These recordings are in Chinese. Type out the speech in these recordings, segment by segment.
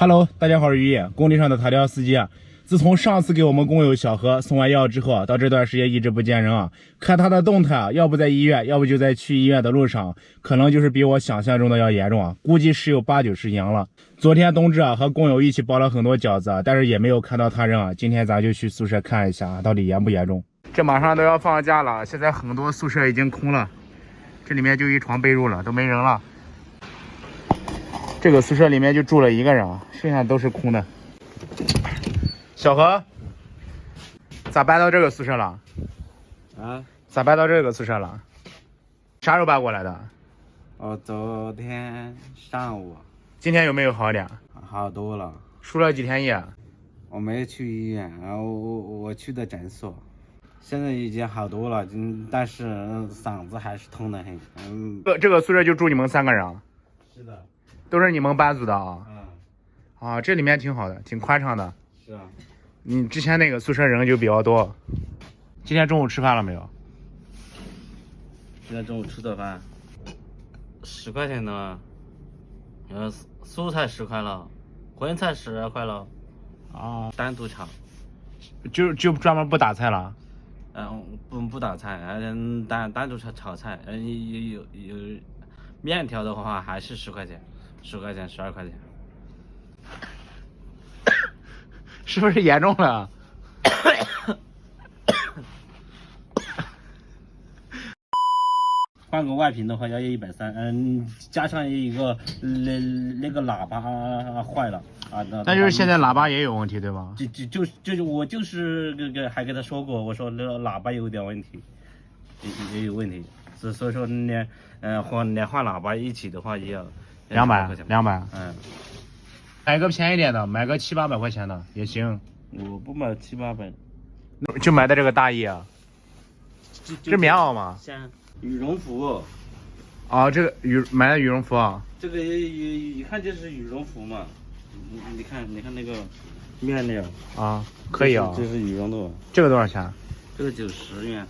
Hello， 大家好，我是于野，工地上的塔吊司机啊。自从上次给我们工友小何送完药之后啊，到这段时间一直不见人啊。看他的动态啊，要不在医院，要不就在去医院的路上，可能就是比我想象中的要严重啊，估计十有八九是阳了。昨天冬至啊，和工友一起包了很多饺子啊，但是也没有看到他人啊。今天咱就去宿舍看一下啊，到底严不严重。这马上都要放假了，现在很多宿舍已经空了，这里面就一床被褥了，都没人了。这个宿舍里面就住了一个人啊，剩下都是空的。小何，咋搬到这个宿舍了？啊？咋搬到这个宿舍了？啥时候搬过来的？昨天上午。今天有没有好点？好多了。输了几天液？我没有去医院，然后我去的诊所，现在已经好多了，但是嗓子还是痛得很。这个宿舍就住你们3个人啊？是的。都是你们班组的啊？嗯。啊，这里面挺好的，挺宽敞的。是啊。你之前那个宿舍人就比较多。今天中午吃饭了没有？今天中午吃的饭，10块钱的，蔬菜10块了，荤菜12块了。啊，单独炒。就专门不打菜了？不打菜，单独炒菜，有面条的话还是10块钱，10块钱12块钱。是不是严重了？换个外屏的话要130，加上一个那个喇叭坏了啊。那就是现在喇叭也有问题对吧？我就是还跟他说过，我说那个喇叭有点问题，也有问题，所以说连换喇叭一起的话也要200。买个便宜点的，买个700、800块钱的也行。我不买700、800，就买的这个大衣啊。这是棉袄吗？像羽绒服。啊，这个买的羽绒服啊。这个一看就是羽绒服嘛。你看那个面料啊，可以啊。这是羽绒的。这个多少钱？这个90元。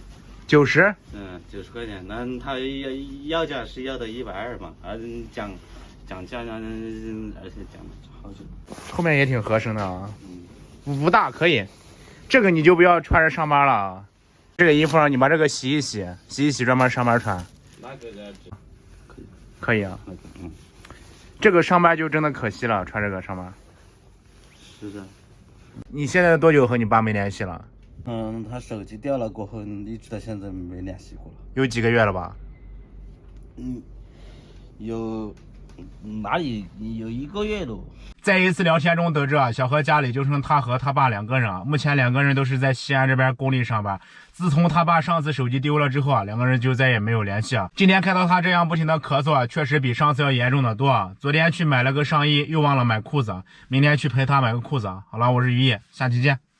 90？ 90块钱。那他要价是要的120嘛，讲价，而且讲好久。后面也挺合身的啊。不大可以。这个你就不要穿着上班了啊。这个衣服你把这个洗一洗，专门上班穿。那个可以啊。这个上班就真的可惜了，穿这个上班。是的。你现在多久和你爸没联系了？他手机掉了过后，一直到现在没联系过了。有几个月了吧？有哪里有1个月了。在一次聊天中得知啊，小何家里就剩他和他爸2个人啊，目前2个人都是在西安这边工地上班。自从他爸上次手机丢了之后啊，2个人就再也没有联系啊。今天看到他这样不停的咳嗽啊，确实比上次要严重的多啊。昨天去买了个上衣，又忘了买裤子，明天去陪他买个裤子。好了，我是于野，下期见。